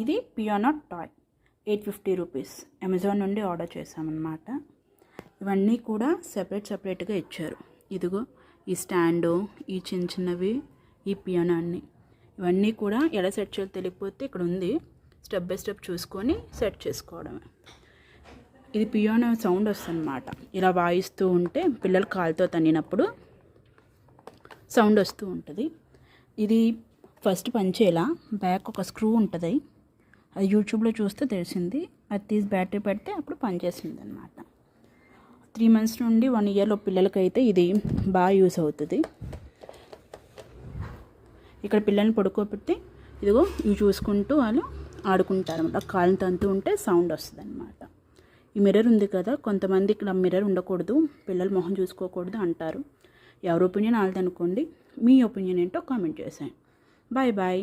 ఇది piano toy 850 rupees. Amazon నుండి order చేసామన్నమాట. ఇవన్నీ కూడా సెపరేట్గా ఇచ్చారు. ఇదిగో ఈ స్టాండు, ఈ చిన్నవి, ఈ పియానో అన్నీ. ఇవన్నీ కూడా ఎలా సెట్ చేయాలో తెలియకపోతే ఇక్కడ ఉంది, స్టెప్ బై స్టెప్ చూసుకొని సెట్ చేసుకోవడమే. ఇది పియానో సౌండ్ వస్తుందన్నమాట. ఇలా వాయిస్తూ ఉంటే పిల్లలు కాలుతో తన్నినప్పుడు సౌండ్ వస్తూ ఉంటుంది. ఇది ఫస్ట్ పనిచేలా బ్యాక్ ఒక స్క్రూ ఉంటుంది, అది యూట్యూబ్లో చూస్తే తెలిసింది. అది తీసి బ్యాటరీ పెడితే అప్పుడు పనిచేసింది అన్నమాట. 3 months నుండి 1 year పిల్లలకైతే ఇది బాగా యూస్ అవుతుంది. ఇక్కడ పిల్లల్ని పడుకోబెట్టి ఇదిగో ఇవి చూసుకుంటూ వాళ్ళు ఆడుకుంటారు అన్నమాట. కాళ్ళని తంతూ ఉంటే సౌండ్ వస్తుంది అన్నమాట. ఈ మిర్రర్ ఉంది కదా, కొంతమంది ఇక్కడ మిర్రర్ ఉండకూడదు, పిల్లల మొహం చూసుకోకూడదు అంటారు. ఎవరి ఒపీనియన్ వాళ్ళది అనుకోండి. మీ ఒపీనియన్ ఏంటో కామెంట్ చేసేయండి. Bye bye.